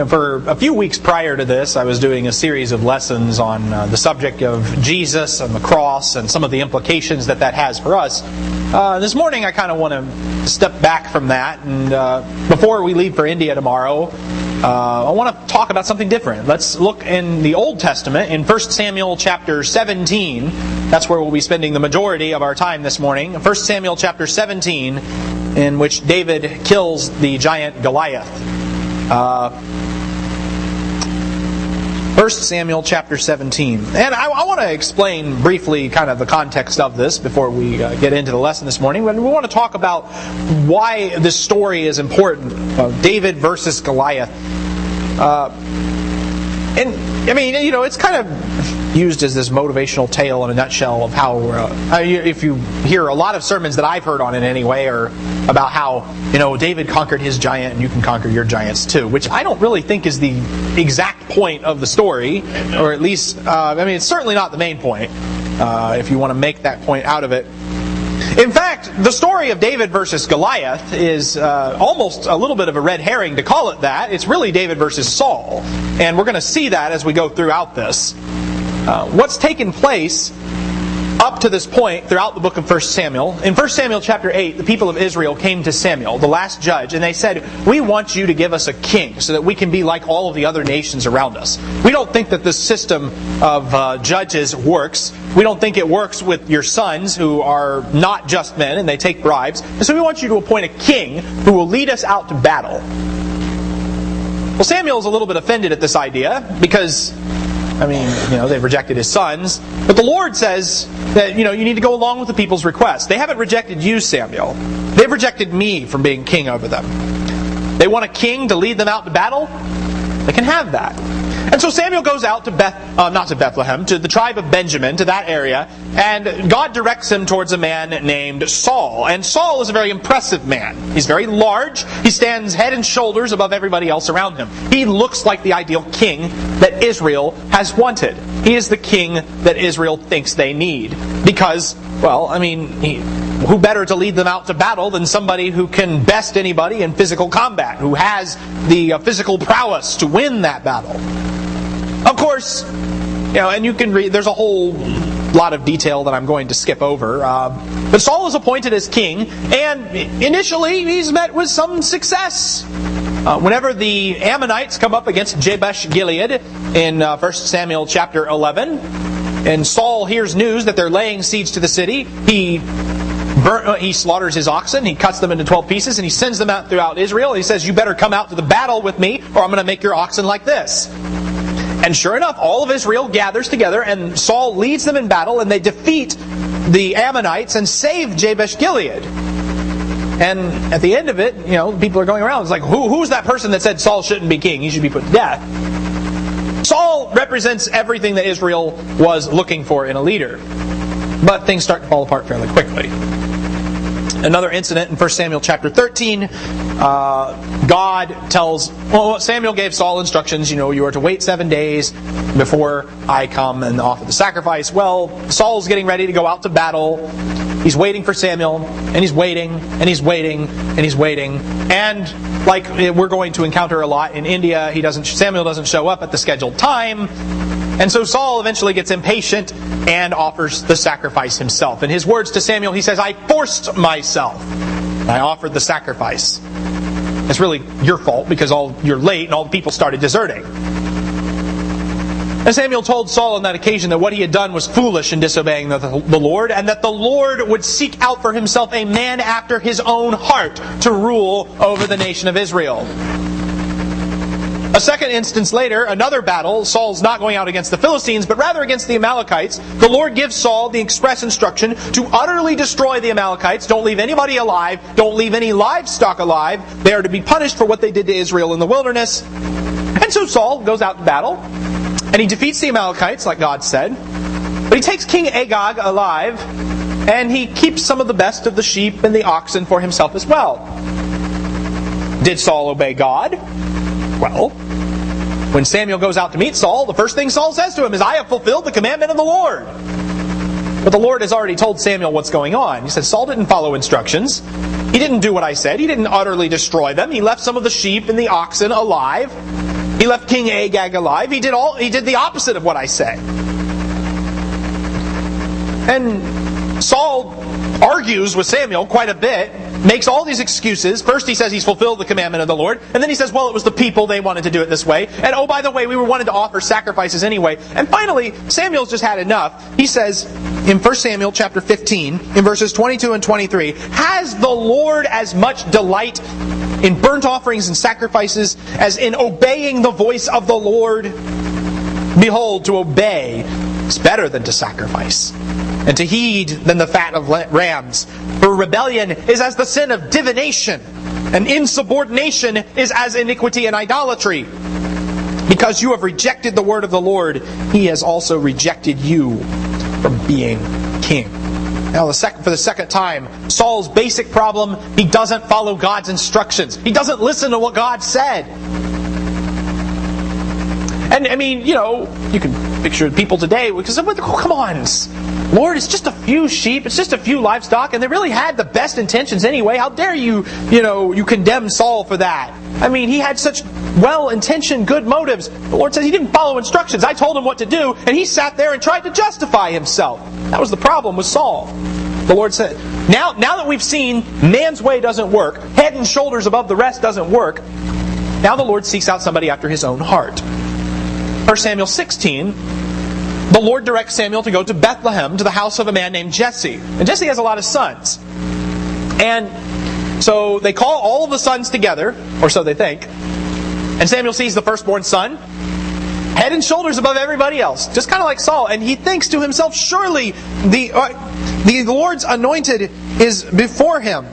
And for a few weeks prior to this, I was doing a series of lessons on the subject of Jesus and the cross and some of the implications that has for us. This morning I kind of want to step back from that, and before we leave for India tomorrow, I want to talk about something different. Let's look in the Old Testament, in 1 Samuel chapter 17. That's where we'll be spending the majority of our time this morning. 1 Samuel chapter 17, in which David kills the giant Goliath. 1 Samuel chapter 17. And I want to explain briefly kind of the context of this before we get into the lesson this morning. We want to talk about why this story is important. David versus Goliath. It's kind of used as this motivational tale in a nutshell of how, if you hear a lot of sermons that I've heard on it anyway, are about how, David conquered his giant and you can conquer your giants too, which I don't really think is the exact point of the story, or at least, it's certainly not the main point, if you want to make that point out of it. In fact, the story of David versus Goliath is almost a little bit of a red herring to call it that. It's really David versus Saul. And we're going to see that as we go throughout this. What's taken place up to this point throughout the book of 1 Samuel. In 1 Samuel chapter 8, the people of Israel came to Samuel, the last judge, and they said, "We want you to give us a king so that we can be like all of the other nations around us. We don't think that this system of judges works. We don't think it works with your sons who are not just men and they take bribes. And so we want you to appoint a king who will lead us out to battle." Well, Samuel's a little bit offended at this idea because they've rejected his sons. But the Lord says that, you need to go along with the people's request. They haven't rejected you, Samuel. They've rejected me from being king over them. They want a king to lead them out to battle? They can have that. And so Samuel goes out to not to Bethlehem, to the tribe of Benjamin, to that area, and God directs him towards a man named Saul. And Saul is a very impressive man. He's very large. He stands head and shoulders above everybody else around him. He looks like the ideal king that Israel has wanted. He is the king that Israel thinks they need. Because, who better to lead them out to battle than somebody who can best anybody in physical combat, who has the physical prowess to win that battle. Of course, and you can read, there's a whole lot of detail that I'm going to skip over. But Saul is appointed as king, and initially he's met with some success. Whenever the Ammonites come up against Jabesh Gilead in 1 Samuel chapter 11, and Saul hears news that they're laying siege to the city, he slaughters his oxen, he cuts them into 12 pieces, and he sends them out throughout Israel. He says, "You better come out to the battle with me, or I'm going to make your oxen like this." And sure enough, all of Israel gathers together, and Saul leads them in battle, and they defeat the Ammonites and save Jabesh Gilead. And at the end of it, people are going around. It's like, who's that person that said Saul shouldn't be king? He should be put to death. Saul represents everything that Israel was looking for in a leader. But things start to fall apart fairly quickly. Another incident in 1 Samuel chapter 13, Samuel gave Saul instructions, you are to wait 7 days before I come and offer the sacrifice. Well, Saul's getting ready to go out to battle. He's waiting for Samuel, and he's waiting, and he's waiting, and he's waiting. And like we're going to encounter a lot in India, Samuel doesn't show up at the scheduled time. And so Saul eventually gets impatient and offers the sacrifice himself. In his words to Samuel, he says, "I forced myself. I offered the sacrifice." It's really your fault because you're late and all the people started deserting. And Samuel told Saul on that occasion that what he had done was foolish in disobeying the Lord, and that the Lord would seek out for himself a man after his own heart to rule over the nation of Israel. A second instance later, another battle, Saul's not going out against the Philistines, but rather against the Amalekites. The Lord gives Saul the express instruction to utterly destroy the Amalekites. Don't leave anybody alive. Don't leave any livestock alive. They are to be punished for what they did to Israel in the wilderness. And so Saul goes out to battle, and he defeats the Amalekites, like God said. But he takes King Agag alive, and he keeps some of the best of the sheep and the oxen for himself as well. Did Saul obey God? Well, when Samuel goes out to meet Saul, the first thing Saul says to him is, "I have fulfilled the commandment of the Lord." But the Lord has already told Samuel what's going on. He said, Saul didn't follow instructions. He didn't do what I said. He didn't utterly destroy them. He left some of the sheep and the oxen alive. He left King Agag alive. He did the opposite of what I say. And Saul argues with Samuel quite a bit, makes all these excuses. First he says he's fulfilled the commandment of the Lord, and then he says, well, it was the people, they wanted to do it this way. And oh, by the way, we were wanted to offer sacrifices anyway. And finally, Samuel's just had enough. He says in 1 Samuel chapter 15, in verses 22 and 23, has the Lord as much delight in burnt offerings and sacrifices as in obeying the voice of the Lord? Behold, to obey is better than to sacrifice, and to heed than the fat of rams. For rebellion is as the sin of divination, and insubordination is as iniquity and idolatry. Because you have rejected the word of the Lord, He has also rejected you from being king. Now, for the second time, Saul's basic problem, he doesn't follow God's instructions. He doesn't listen to what God said. And I mean, you can picture people today, because come on, Lord, it's just a few sheep, it's just a few livestock, and they really had the best intentions anyway. How dare you condemn Saul for that? I mean, he had such well-intentioned, good motives. The Lord says he didn't follow instructions. I told him what to do, and he sat there and tried to justify himself. That was the problem with Saul. The Lord said, now that we've seen man's way doesn't work, head and shoulders above the rest doesn't work, now the Lord seeks out somebody after His own heart. 1 Samuel 16, the Lord directs Samuel to go to Bethlehem, to the house of a man named Jesse. And Jesse has a lot of sons. And so they call all of the sons together, or so they think. And Samuel sees the firstborn son, head and shoulders above everybody else, just kind of like Saul. And he thinks to himself, surely the Lord's anointed is before him.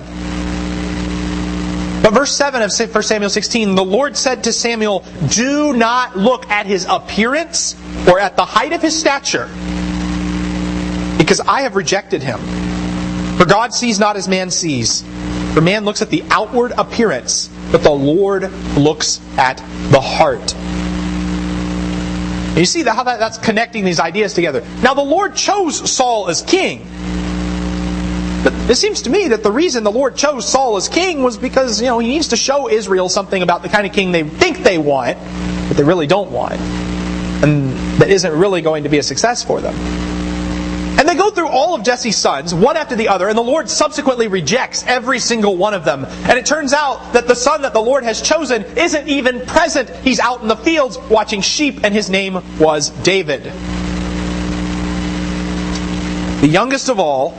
But verse 7 of 1 Samuel 16, the Lord said to Samuel, do not look at his appearance or at the height of his stature, because I have rejected him. For God sees not as man sees. For man looks at the outward appearance, but the Lord looks at the heart. And you see how that's connecting these ideas together. Now the Lord chose Saul as king. But it seems to me that the reason the Lord chose Saul as king was because, He needs to show Israel something about the kind of king they think they want, but they really don't want. And that isn't really going to be a success for them. And they go through all of Jesse's sons, one after the other, and the Lord subsequently rejects every single one of them. And it turns out that the son that the Lord has chosen isn't even present. He's out in the fields watching sheep, and his name was David. The youngest of all,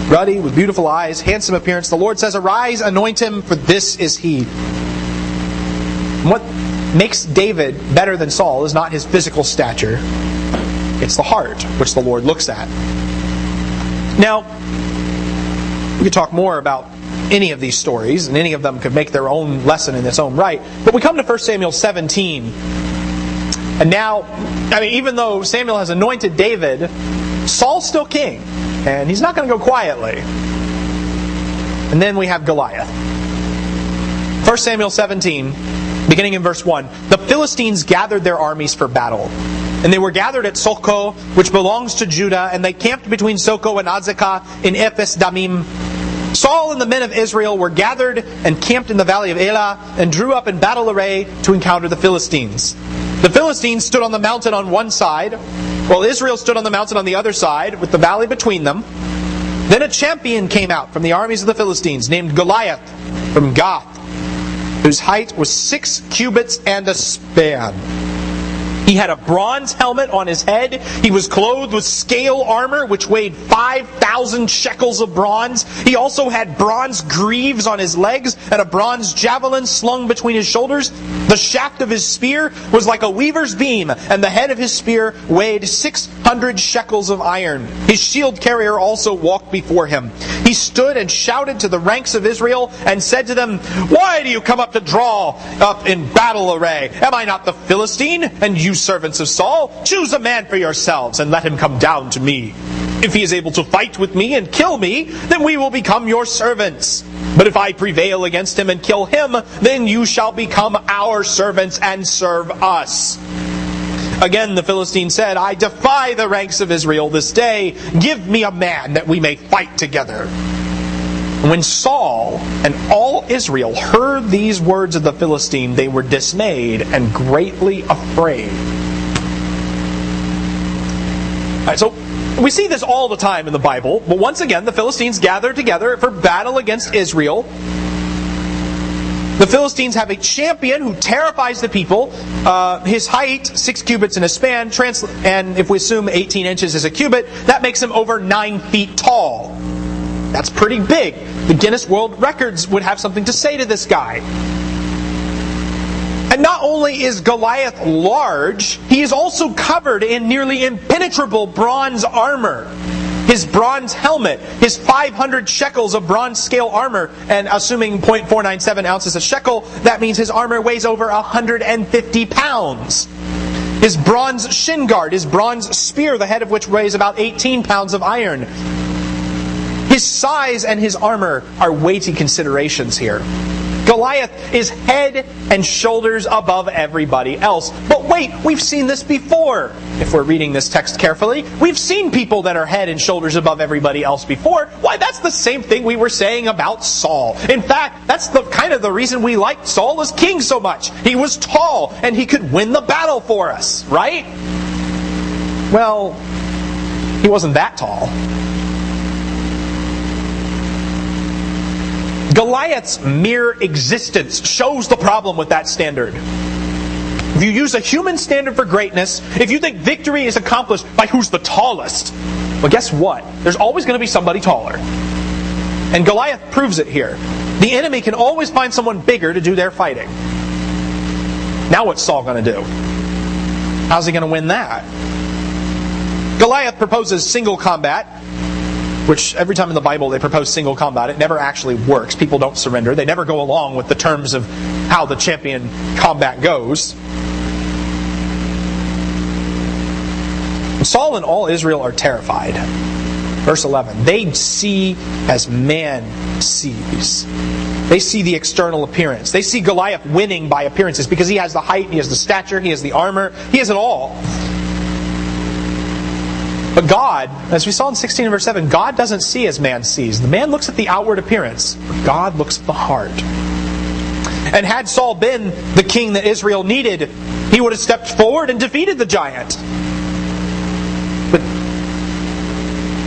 ruddy, with beautiful eyes, handsome appearance, the Lord says, arise, anoint him, for this is he. And what makes David better than Saul is not his physical stature. It's the heart, which the Lord looks at. Now, we could talk more about any of these stories, and any of them could make their own lesson in its own right. But we come to 1 Samuel 17. And now, even though Samuel has anointed David, Saul's still king. And he's not going to go quietly. And then we have Goliath. 1 Samuel 17, beginning in verse 1. The Philistines gathered their armies for battle. And they were gathered at Soko, which belongs to Judah, and they camped between Soko and Azekah in Ephes Damim. Saul and the men of Israel were gathered and camped in the valley of Elah, and drew up in battle array to encounter the Philistines. The Philistines stood on the mountain on one side, while Israel stood on the mountain on the other side, with the valley between them. Then a champion came out from the armies of the Philistines, named Goliath, from Gath, whose height was 6 cubits and a span. He had a bronze helmet on his head. He was clothed with scale armor, which weighed 5,000 shekels of bronze. He also had bronze greaves on his legs, and a bronze javelin slung between his shoulders. The shaft of his spear was like a weaver's beam, and the head of his spear weighed 600 shekels of iron. His shield carrier also walked before him. He stood and shouted to the ranks of Israel, and said to them, why do you come up to draw up in battle array? Am I not the Philistine? And you servants of Saul, choose a man for yourselves, and let him come down to me. If he is able to fight with me and kill me, then we will become your servants. But if I prevail against him and kill him, then you shall become our servants and serve us. Again the Philistine said, I defy the ranks of Israel this day. Give me a man that we may fight together. When Saul And all Israel heard these words of the Philistine. They were dismayed and greatly afraid. All right, so we see this all the time in the Bible. But once again, the Philistines gather together for battle against Israel. The Philistines have a champion who terrifies the people. His height, 6 cubits in a span, and if we assume 18 inches is a cubit, that makes him over 9 feet tall. That's pretty big. The Guinness World Records would have something to say to this guy. And not only is Goliath large, he is also covered in nearly impenetrable bronze armor. His bronze helmet, his 500 shekels of bronze scale armor, and assuming 0.497 ounces a shekel, that means his armor weighs over 150 pounds. His bronze shin guard, his bronze spear, the head of which weighs about 18 pounds of iron. His size and his armor are weighty considerations here. Goliath is head and shoulders above everybody else. But wait, we've seen this before. If we're reading this text carefully, we've seen people that are head and shoulders above everybody else before. Why, that's the same thing we were saying about Saul. In fact, that's kind of the reason we liked Saul as king so much. He was tall and he could win the battle for us, right? Well, he wasn't that tall. Goliath's mere existence shows the problem with that standard. If you use a human standard for greatness, if you think victory is accomplished by who's the tallest, well, guess what? There's always going to be somebody taller. And Goliath proves it here. The enemy can always find someone bigger to do their fighting. Now what's Saul going to do? How's he going to win that? Goliath proposes single combat, which every time in the Bible they propose single combat, it never actually works. People don't surrender. They never go along with the terms of how the champion combat goes. Saul and all Israel are terrified. Verse 11. They see as man sees. They see the external appearance. They see Goliath winning by appearances because he has the height, he has the stature, he has the armor, he has it all. But God, as we saw in 16 and verse 7, God doesn't see as man sees. The man looks at the outward appearance, but God looks at the heart. And had Saul been the king that Israel needed, he would have stepped forward and defeated the giant.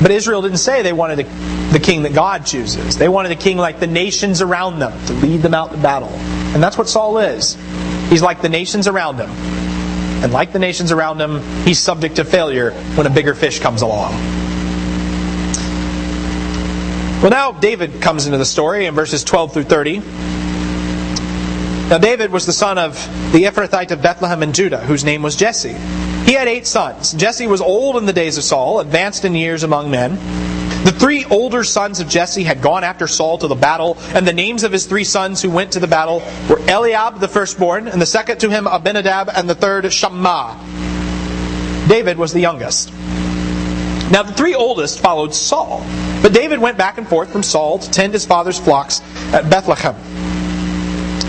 But Israel didn't say they wanted the king that God chooses. They wanted a king like the nations around them to lead them out to battle. And that's what Saul is. He's like the nations around him. And like the nations around him, he's subject to failure when a bigger fish comes along. Well, now David comes into the story in verses 12 through 30. Now David was the son of the Ephrathite of Bethlehem in Judah, whose name was Jesse. He had 8 sons. Jesse was old in the days of Saul, advanced in years among men. The 3 older sons of Jesse had gone after Saul to the battle, and the names of his 3 sons who went to the battle were Eliab, the firstborn, and the second to him Abinadab, and the third Shammah. David was the youngest. Now the 3 oldest followed Saul, but David went back and forth from Saul to tend his father's flocks at Bethlehem.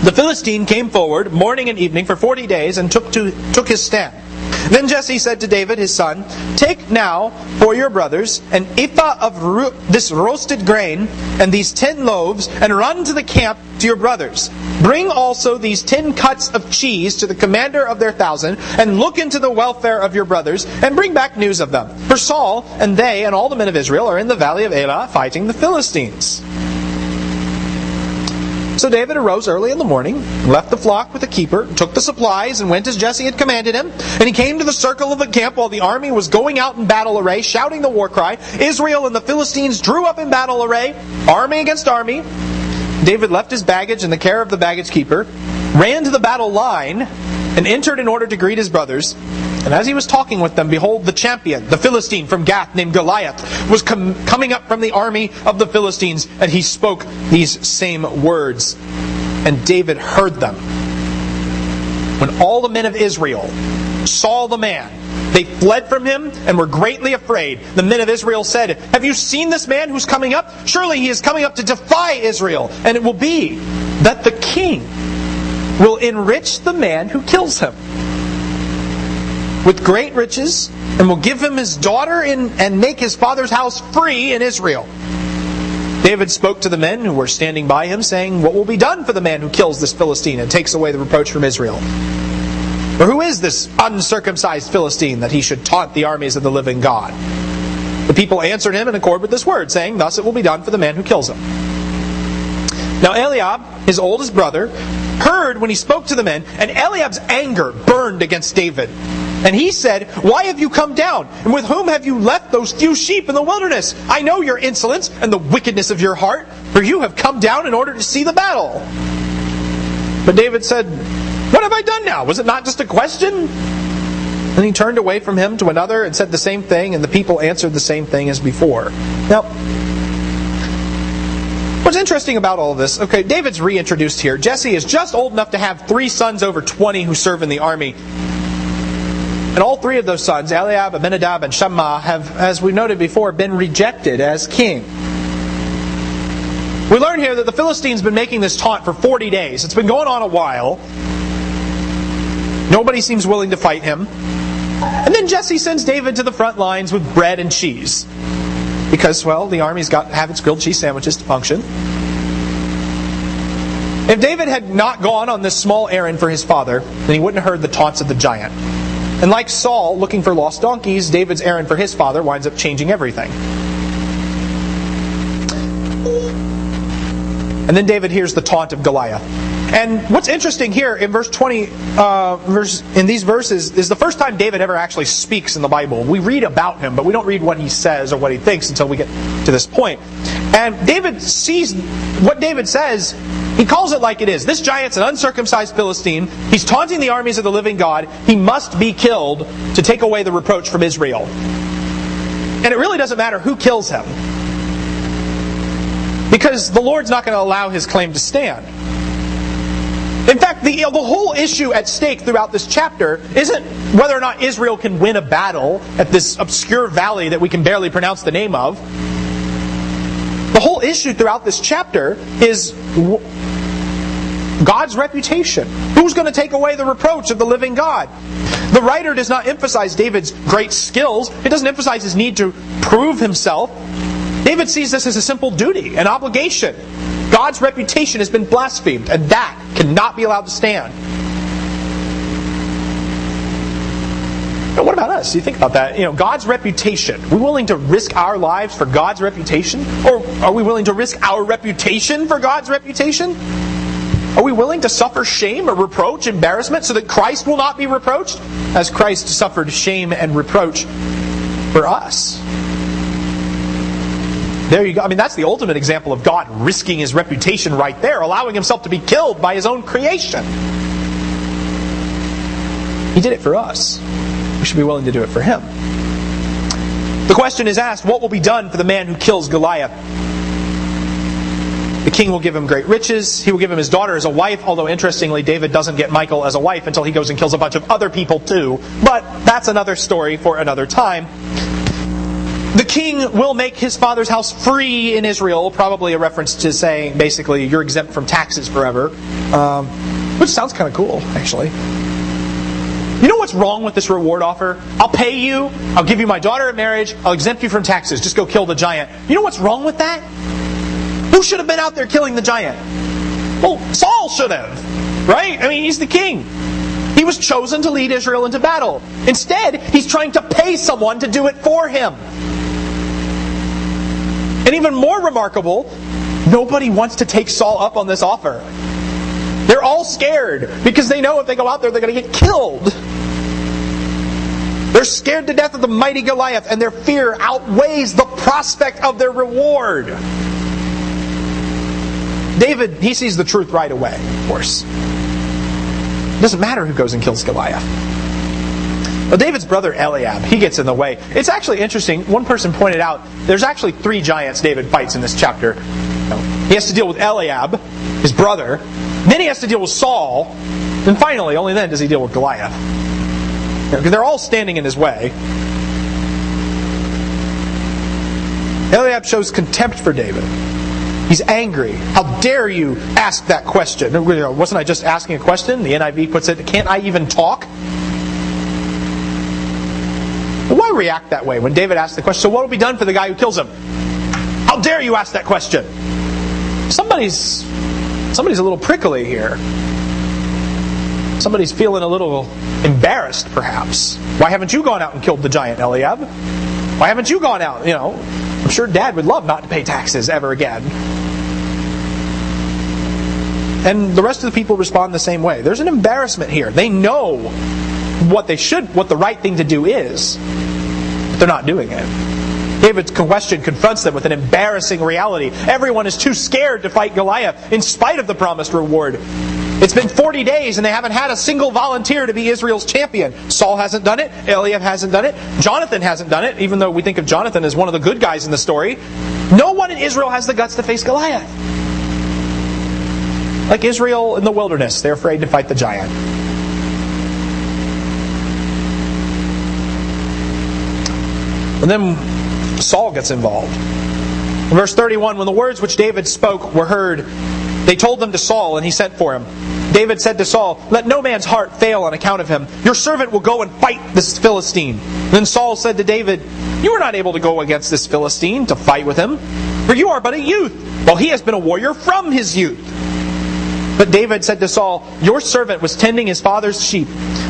The Philistine came forward morning and evening for 40 days and took his stand. Then Jesse said to David his son, "Take now for your brothers an ephah of this roasted grain and these 10 loaves, and run to the camp to your brothers. Bring also these 10 cuts of cheese to the commander of their 1,000, and look into the welfare of your brothers, and bring back news of them. For Saul and they and all the men of Israel are in the valley of Elah fighting the Philistines." So David arose early in the morning, left the flock with the keeper, took the supplies, and went as Jesse had commanded him. And he came to the circle of the camp while the army was going out in battle array, shouting the war cry. Israel and the Philistines drew up in battle array, army against army. David left his baggage in the care of the baggage keeper, ran to the battle line, and entered in order to greet his brothers. And as he was talking with them, behold, the champion, the Philistine from Gath named Goliath, was coming up from the army of the Philistines, and he spoke these same words. And David heard them. When all the men of Israel saw the man, they fled from him and were greatly afraid. The men of Israel said, "Have you seen this man who's coming up? Surely he is coming up to defy Israel. And it will be that the king will enrich the man who kills him with great riches, and will give him his daughter and make his father's house free in Israel." David spoke to the men who were standing by him, saying, "What will be done for the man who kills this Philistine and takes away the reproach from Israel? Or who is this uncircumcised Philistine that he should taunt the armies of the living God?" The people answered him in accord with this word, saying, "Thus it will be done for the man who kills him." Now Eliab, his oldest brother, heard when he spoke to the men, and Eliab's anger burned against David. And he said, "Why have you come down? And with whom have you left those few sheep in the wilderness? I know your insolence and the wickedness of your heart, for you have come down in order to see the battle." But David said, "What have I done now? Was it not just a question?" And he turned away from him to another and said the same thing, and the people answered the same thing as before. Now, what's interesting about all of this, okay, David's reintroduced here. Jesse is just old enough to have 3 sons over 20 who serve in the army. And all 3 of those sons, Eliab, Abinadab, and Shammah, have, as we noted before, been rejected as king. We learn here that the Philistines been making this taunt for 40 days. It's been going on a while. Nobody seems willing to fight him. And then Jesse sends David to the front lines with bread and cheese. Because, well, the army's got to have its grilled cheese sandwiches to function. If David had not gone on this small errand for his father, then he wouldn't have heard the taunts of the giant. And like Saul looking for lost donkeys, David's errand for his father winds up changing everything. And then David hears the taunt of Goliath. And what's interesting here in verse 20, in these verses, is the first time David ever actually speaks in the Bible. We read about him, but we don't read what he says or what he thinks until we get to this point. And David sees what David says. He calls it like it is. This giant's an uncircumcised Philistine. He's taunting the armies of the living God. He must be killed to take away the reproach from Israel. And it really doesn't matter who kills him, because the Lord's not going to allow his claim to stand. In fact, the whole issue at stake throughout this chapter isn't whether or not Israel can win a battle at this obscure valley that we can barely pronounce the name of. The whole issue throughout this chapter is God's reputation. Who's going to take away the reproach of the living God? The writer does not emphasize David's great skills. It doesn't emphasize his need to prove himself. David sees this as a simple duty, an obligation. God's reputation has been blasphemed, and that cannot be allowed to stand. Now, what about us? You think about that. God's reputation. Are we willing to risk our lives for God's reputation? Or are we willing to risk our reputation for God's reputation? Are we willing to suffer shame or reproach, embarrassment, so that Christ will not be reproached? As Christ suffered shame and reproach for us. There you go. I mean, that's the ultimate example of God risking His reputation right there, allowing Himself to be killed by His own creation. He did it for us. We should be willing to do it for Him. The question is asked, what will be done for the man who kills Goliath? The king will give him great riches. He will give him his daughter as a wife, although interestingly, David doesn't get Michal as a wife until he goes and kills a bunch of other people too. But that's another story for another time. The king will make his father's house free in Israel, probably a reference to saying, basically, you're exempt from taxes forever. Which sounds kind of cool, actually. You know what's wrong with this reward offer? I'll pay you, I'll give you my daughter in marriage, I'll exempt you from taxes, just go kill the giant. You know what's wrong with that? Who should have been out there killing the giant? Well, Saul should have, right? I mean, he's the king. He was chosen to lead Israel into battle. Instead, he's trying to pay someone to do it for him. And even more remarkable, nobody wants to take Saul up on this offer. They're all scared because they know if they go out there, they're going to get killed. They're scared to death of the mighty Goliath, and their fear outweighs the prospect of their reward. David, he sees the truth right away, of course. It doesn't matter who goes and kills Goliath. Well, David's brother Eliab, he gets in the way. It's actually interesting. One person pointed out there's actually 3 giants David fights in this chapter. He has to deal with Eliab, his brother. Then he has to deal with Saul. And finally, only then does he deal with Goliath. Because they're all standing in his way. Eliab shows contempt for David. He's angry. How dare you ask that question? Wasn't I just asking a question? The NIV puts it, can't I even talk? Why react that way when David asks the question, so what will be done for the guy who kills him? How dare you ask that question? Somebody's a little prickly here. Somebody's feeling a little embarrassed, perhaps. Why haven't you gone out and killed the giant, Eliab? Why haven't you gone out? I'm sure Dad would love not to pay taxes ever again. And the rest of the people respond the same way. There's an embarrassment here. They know what the right thing to do is, but they're not doing it. David's question confronts them with an embarrassing reality. Everyone is too scared to fight Goliath in spite of the promised reward. It's been 40 days and they haven't had a single volunteer to be Israel's champion. Saul hasn't done it. Eliab hasn't done it. Jonathan hasn't done it, even though we think of Jonathan as one of the good guys in the story. No one in Israel has the guts to face Goliath. Like Israel in the wilderness, they're afraid to fight the giant. And then Saul gets involved. In verse 31, when the words which David spoke were heard, they told them to Saul, and he sent for him. David said to Saul, "Let no man's heart fail on account of him. Your servant will go and fight this Philistine." Then Saul said to David, "You are not able to go against this Philistine to fight with him, for you are but a youth, while he has been a warrior from his youth." But David said to Saul, "Your servant was tending his father's sheep.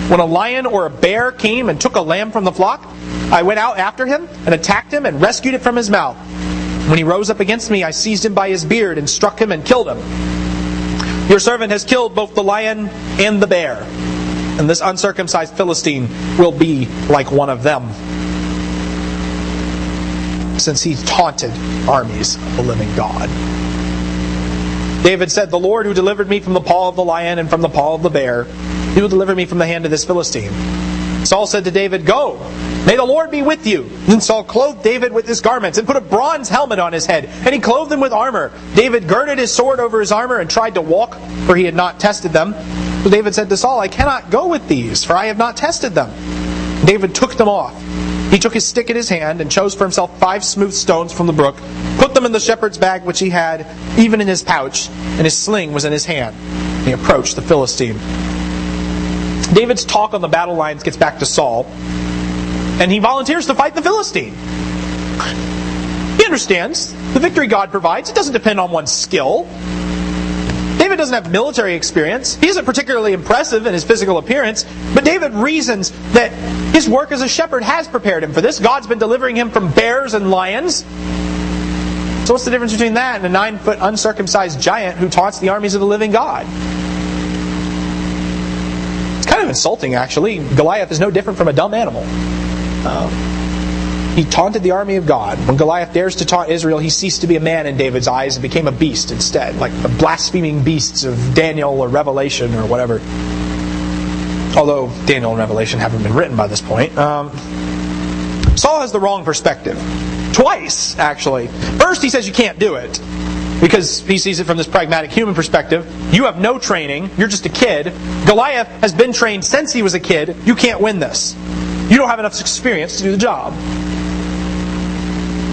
When a lion or a bear came and took a lamb from the flock, I went out after him and attacked him and rescued it from his mouth. When he rose up against me, I seized him by his beard and struck him and killed him. Your servant has killed both the lion and the bear, and this uncircumcised Philistine will be like one of them, since he taunted armies of the living God." David said, "The Lord who delivered me from the paw of the lion and from the paw of the bear, he will deliver me from the hand of this Philistine." Saul said to David, "Go, may the Lord be with you." Then Saul clothed David with his garments and put a bronze helmet on his head, and he clothed him with armor. David girded his sword over his armor and tried to walk, for he had not tested them. So David said to Saul, "I cannot go with these, for I have not tested them." David took them off. He took his stick in his hand and chose for himself 5 smooth stones from the brook, put them in the shepherd's bag which he had, even in his pouch, and his sling was in his hand. And he approached the Philistine. David's talk on the battle lines gets back to Saul, and he volunteers to fight the Philistine. He understands the victory God provides. It doesn't depend on one's skill. David doesn't have military experience. He isn't particularly impressive in his physical appearance, but David reasons that his work as a shepherd has prepared him for this. God's been delivering him from bears and lions. So what's the difference between that and a 9-foot uncircumcised giant who taunts the armies of the living God? It's kind of insulting, actually. Goliath is no different from a dumb animal. He taunted the army of God. When Goliath dares to taunt Israel, he ceased to be a man in David's eyes and became a beast instead, like the blaspheming beasts of Daniel or Revelation or whatever. Although Daniel and Revelation haven't been written by this point. Saul has the wrong perspective. Twice, actually. First, he says you can't do it, because he sees it from this pragmatic human perspective. You have no training. You're just a kid. Goliath has been trained since he was a kid. You can't win this. You don't have enough experience to do the job.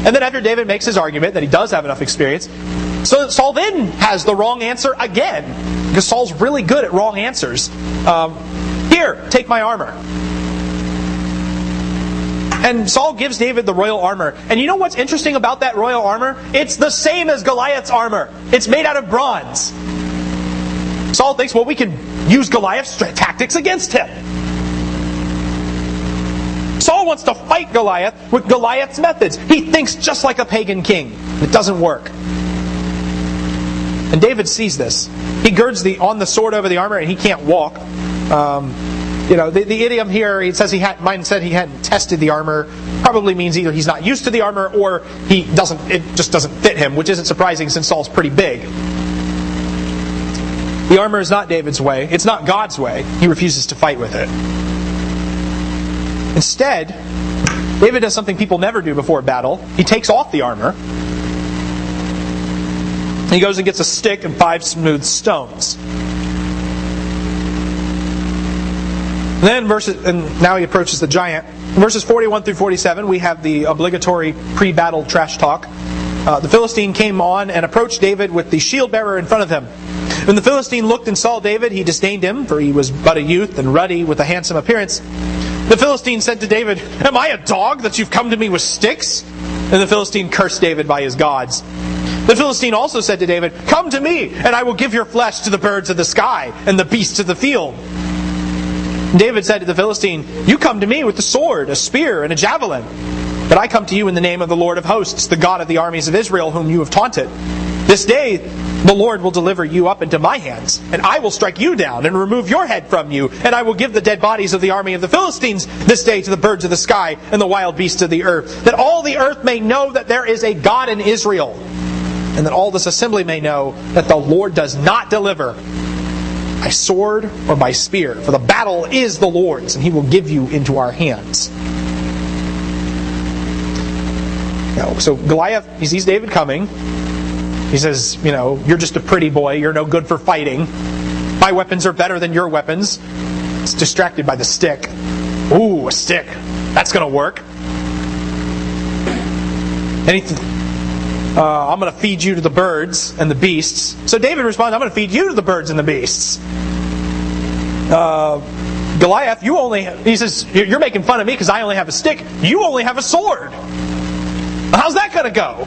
And then after David makes his argument that he does have enough experience, so Saul then has the wrong answer again, because Saul's really good at wrong answers. Here, take my armor. And Saul gives David the royal armor. And you know what's interesting about that royal armor? It's the same as Goliath's armor. It's made out of bronze. Saul thinks, well, we can use Goliath's tactics against him. Saul wants to fight Goliath with Goliath's methods. He thinks just like a pagan king. It doesn't work. And David sees this. He girds on the sword over the armor, and he can't walk. The idiom here, it says mine said he hadn't tested the armor. Probably means either he's not used to the armor, or it just doesn't fit him, which isn't surprising since Saul's pretty big. The armor is not David's way. It's not God's way. He refuses to fight with it. Instead, David does something people never do before battle. He takes off the armor. He goes and gets a stick and 5 smooth stones. And now he approaches the giant. In verses 41 through 47, we have the obligatory pre-battle trash talk. The Philistine came on and approached David with the shield bearer in front of him. When the Philistine looked and saw David, he disdained him, for he was but a youth and ruddy with a handsome appearance. The Philistine said to David, "Am I a dog that you've come to me with sticks?" And the Philistine cursed David by his gods. The Philistine also said to David, "Come to me, and I will give your flesh to the birds of the sky and the beasts of the field." David said to the Philistine, "You come to me with a sword, a spear, and a javelin. But I come to you in the name of the Lord of hosts, the God of the armies of Israel, whom you have taunted. This day the Lord will deliver you up into my hands, and I will strike you down and remove your head from you, and I will give the dead bodies of the army of the Philistines this day to the birds of the sky and the wild beasts of the earth, that all the earth may know that there is a God in Israel, and that all this assembly may know that the Lord does not deliver by sword or by spear, for the battle is the Lord's, and He will give you into our hands." So Goliath, he sees David coming. He says, "You're just a pretty boy. You're no good for fighting. My weapons are better than your weapons." It's distracted by the stick. Ooh, a stick. That's going to work. And I'm going to feed you to the birds and the beasts. So David responds, "I'm going to feed you to the birds and the beasts." Goliath, he says, "You're making fun of me because I only have a stick. You only have a sword. How's that going to go?"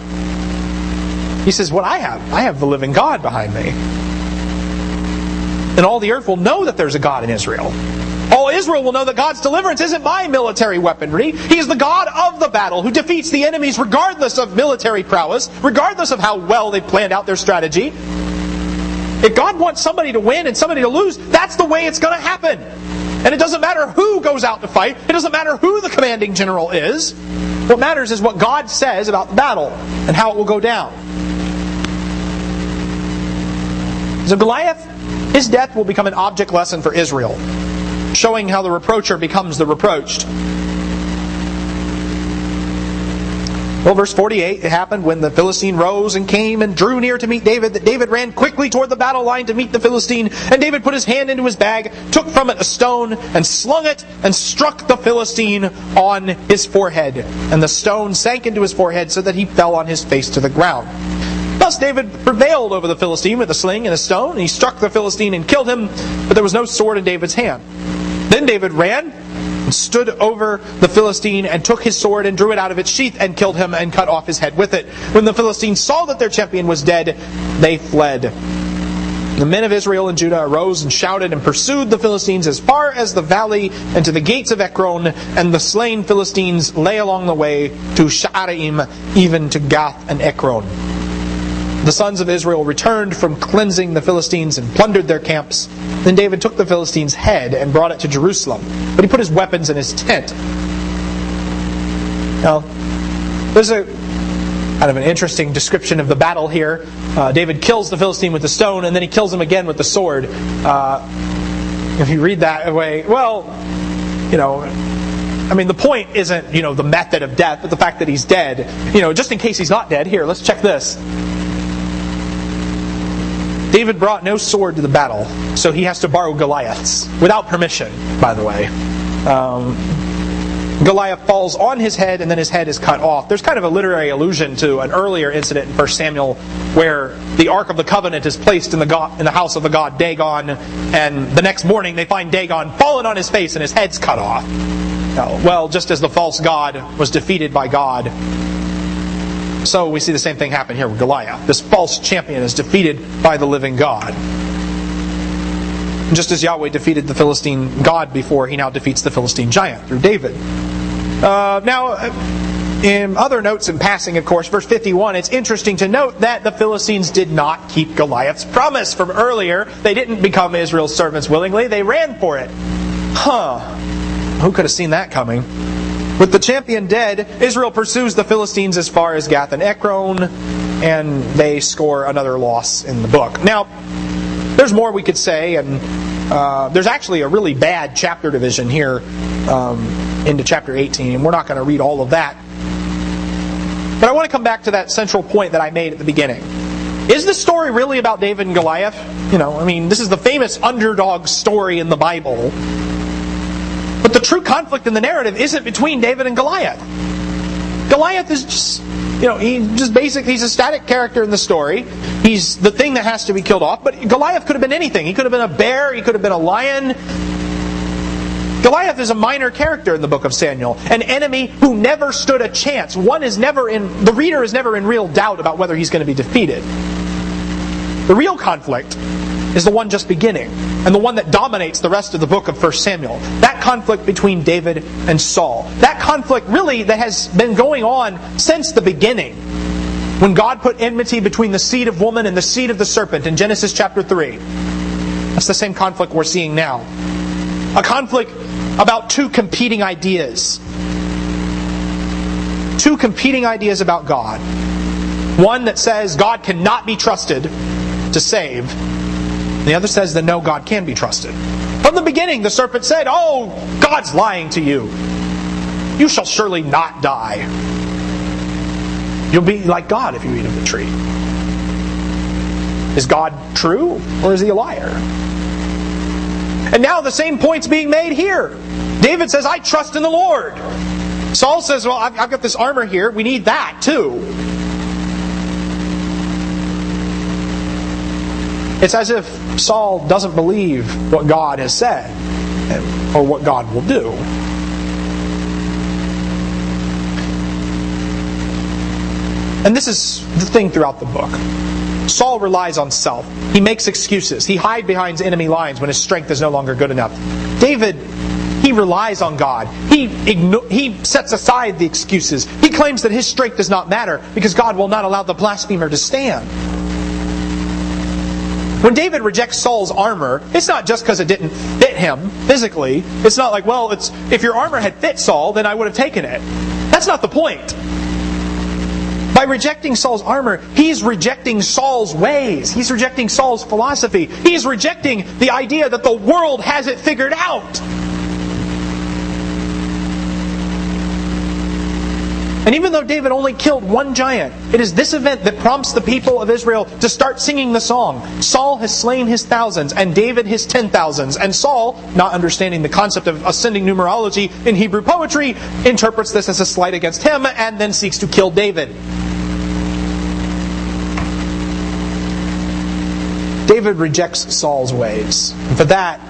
He says, "What I have the living God behind me. And all the earth will know that there's a God in Israel. All Israel will know that God's deliverance isn't my military weaponry. He is the God of the battle who defeats the enemies regardless of military prowess, regardless of how well they've planned out their strategy. If God wants somebody to win and somebody to lose, that's the way it's going to happen. And it doesn't matter who goes out to fight. It doesn't matter who the commanding general is. What matters is what God says about the battle and how it will go down." So Goliath, his death will become an object lesson for Israel, showing how the reproacher becomes the reproached. Well, verse 48, it happened when the Philistine rose and came and drew near to meet David, that David ran quickly toward the battle line to meet the Philistine. And David put his hand into his bag, took from it a stone, and slung it, and struck the Philistine on his forehead. And the stone sank into his forehead so that he fell on his face to the ground. Thus David prevailed over the Philistine with a sling and a stone. He struck the Philistine and killed him, but there was no sword in David's hand. Then David ran and stood over the Philistine and took his sword and drew it out of its sheath and killed him and cut off his head with it. When the Philistines saw that their champion was dead, they fled. The men of Israel and Judah arose and shouted and pursued the Philistines as far as the valley and to the gates of Ekron, and the slain Philistines lay along the way to Sha'araim, even to Gath and Ekron. The sons of Israel returned from cleansing the Philistines and plundered their camps. Then David took the Philistine's head and brought it to Jerusalem, but he put his weapons in his tent. Now, there's a kind of an interesting description of the battle here. David kills the Philistine with the stone, and then he kills him again with the sword. If you read that way, the point isn't, the method of death, but the fact that he's dead. Just in case he's not dead, here, let's check this. David brought no sword to the battle, so he has to borrow Goliath's, without permission, by the way. Goliath falls on his head, and then his head is cut off. There's kind of a literary allusion to an earlier incident in 1 Samuel where the Ark of the Covenant is placed in the house of the god Dagon, and the next morning they find Dagon fallen on his face and his head's cut off. Well, just as the false god was defeated by God, so we see the same thing happen here with Goliath. This false champion is defeated by the living God. Just as Yahweh defeated the Philistine god before, He now defeats the Philistine giant through David. Now, in other notes in passing, of course, verse 51, it's interesting to note that the Philistines did not keep Goliath's promise from earlier. They didn't become Israel's servants willingly. They ran for it. Who could have seen that coming? With the champion dead, Israel pursues the Philistines as far as Gath and Ekron, and they score another loss in the book. Now, there's more we could say, and there's actually a really bad chapter division here into chapter 18, and we're not going to read all of that. But I want to come back to that central point that I made at the beginning. Is this story really about David and Goliath? This is the famous underdog story in the Bible. But the true conflict in the narrative isn't between David and Goliath. Goliath is just, he's a static character in the story. He's the thing that has to be killed off. But Goliath could have been anything. He could have been a bear. He could have been a lion. Goliath is a minor character in the book of Samuel, an enemy who never stood a chance. The reader is never in real doubt about whether he's going to be defeated. The real conflict is the one just beginning, and the one that dominates the rest of the book of 1 Samuel. That conflict between David and Saul. That conflict really that has been going on since the beginning, when God put enmity between the seed of woman and the seed of the serpent in Genesis chapter 3. That's the same conflict we're seeing now. A conflict about two competing ideas. Two competing ideas about God. One that says God cannot be trusted to save. The other says that no, God can be trusted. From the beginning, the serpent said, "Oh, God's lying to you. You shall surely not die. You'll be like God if you eat of the tree." Is God true, or is he a liar? And now the same point's being made here. David says, "I trust in the Lord." Saul says, "Well, I've got this armor here. We need that too." It's as if Saul doesn't believe what God has said or what God will do. And this is the thing throughout the book. Saul relies on self. He makes excuses. He hides behind enemy lines when his strength is no longer good enough. David, he relies on God. He sets aside the excuses. He claims that his strength does not matter because God will not allow the blasphemer to stand. When David rejects Saul's armor, it's not just because it didn't fit him physically. It's not like, well, if your armor had fit Saul, then I would have taken it. That's not the point. By rejecting Saul's armor, he's rejecting Saul's ways. He's rejecting Saul's philosophy. He's rejecting the idea that the world has it figured out. And even though David only killed one giant, it is this event that prompts the people of Israel to start singing the song. Saul has slain his thousands, and David his 10,000s. And Saul, not understanding the concept of ascending numerology in Hebrew poetry, interprets this as a slight against him, and then seeks to kill David. David rejects Saul's ways. And for that,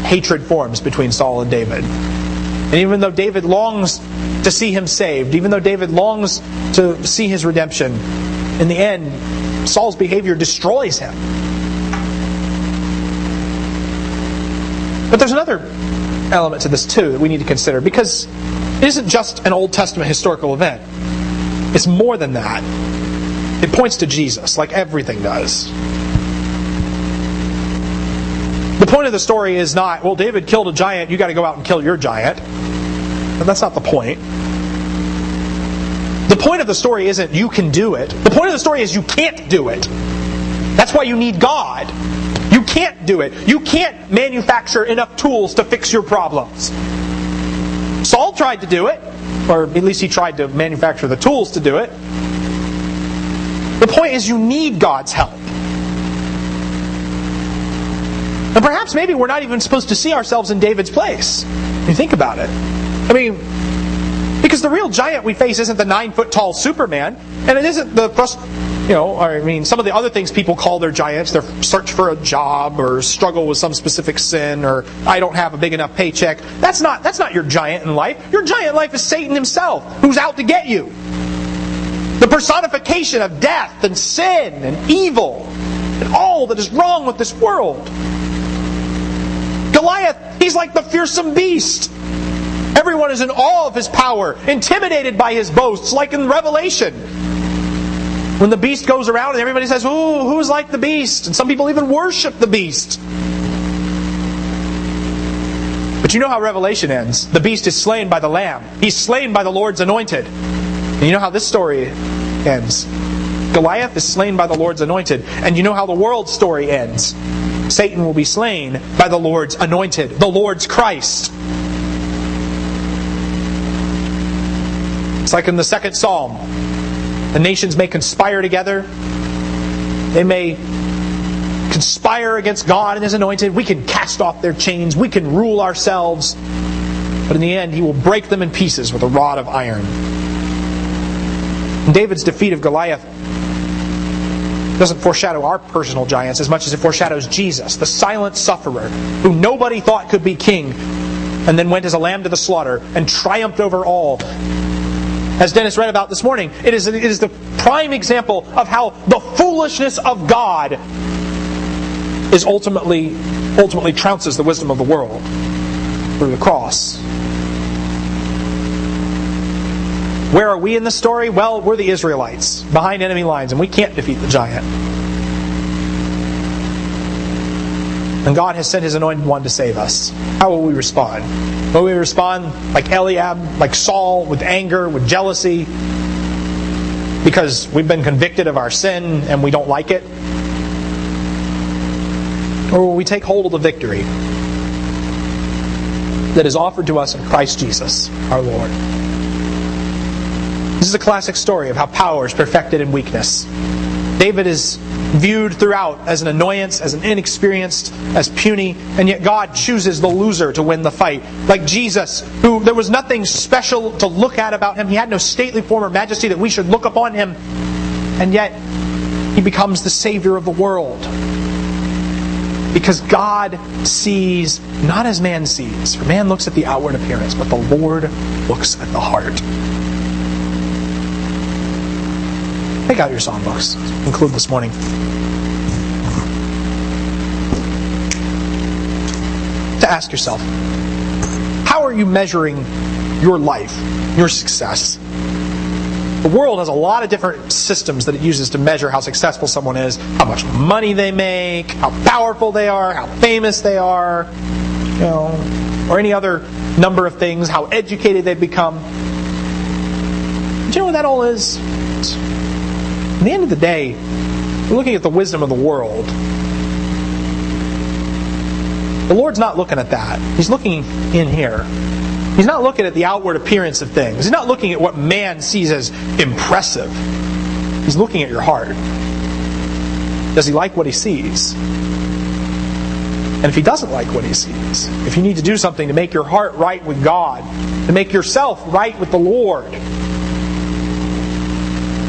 hatred forms between Saul and David. And even though David longs to see him saved, even though David longs to see his redemption, in the end, Saul's behavior destroys him. But there's another element to this too that we need to consider, because it isn't just an Old Testament historical event. It's more than that. It points to Jesus, like everything does. The point of the story is not, well, David killed a giant, you got to go out and kill your giant. But that's not the point. The point of the story isn't you can do it. The point of the story is you can't do it. That's why you need God. You can't do it. You can't manufacture enough tools to fix your problems. Saul tried to do it, or at least he tried to manufacture the tools to do it. The point is you need God's help. And perhaps maybe we're not even supposed to see ourselves in David's place. When you think about it. I mean, because the real giant we face isn't the 9-foot tall Superman, and it isn't some of the other things people call their giants, their search for a job, or struggle with some specific sin, or I don't have a big enough paycheck. That's not your giant in life. Your giant in life is Satan himself, who's out to get you. The personification of death and sin and evil and all that is wrong with this world. Goliath, he's like the fearsome beast. Everyone is in awe of his power, intimidated by his boasts, like in Revelation. When the beast goes around and everybody says, "Ooh, who's like the beast?" And some people even worship the beast. But you know how Revelation ends. The beast is slain by the Lamb. He's slain by the Lord's anointed. And you know how this story ends. Goliath is slain by the Lord's anointed. And you know how the world's story ends. Satan will be slain by the Lord's anointed, the Lord's Christ. It's like in the 2nd Psalm. The nations may conspire together. They may conspire against God and His anointed. We can cast off their chains. We can rule ourselves. But in the end, He will break them in pieces with a rod of iron. And David's defeat of Goliath doesn't foreshadow our personal giants as much as it foreshadows Jesus, the silent sufferer, who nobody thought could be king, and then went as a lamb to the slaughter and triumphed over all. As Dennis read about this morning, it is the prime example of how the foolishness of God is ultimately trounces the wisdom of the world through the cross. Where are we in the story? Well, we're the Israelites behind enemy lines, and we can't defeat the giant. And God has sent His anointed one to save us. How will we respond? Will we respond like Eliab, like Saul, with anger, with jealousy, because we've been convicted of our sin and we don't like it? Or will we take hold of the victory that is offered to us in Christ Jesus, our Lord? This is a classic story of how power is perfected in weakness. David is viewed throughout as an annoyance, as an inexperienced, as puny, and yet God chooses the loser to win the fight. Like Jesus, who there was nothing special to look at about Him. He had no stately form or majesty that we should look upon Him. And yet, He becomes the Savior of the world. Because God sees not as man sees. For man looks at the outward appearance, but the Lord looks at the heart. Take out your songbooks. Conclude this morning. To ask yourself, how are you measuring your life, your success? The world has a lot of different systems that it uses to measure how successful someone is, how much money they make, how powerful they are, how famous they are, or any other number of things, how educated they've become. Do you know what that all is? At the end of the day, we're looking at the wisdom of the world. The Lord's not looking at that. He's looking in here. He's not looking at the outward appearance of things. He's not looking at what man sees as impressive. He's looking at your heart. Does He like what he sees? And if He doesn't like what He sees, if you need to do something to make your heart right with God, to make yourself right with the Lord,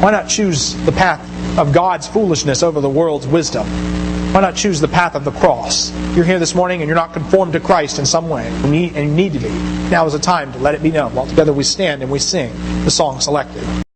why not choose the path of God's foolishness over the world's wisdom? Why not choose the path of the cross? You're here this morning and you're not conformed to Christ in some way, and you need to be. Now is the time to let it be known. While together we stand and we sing the song selected.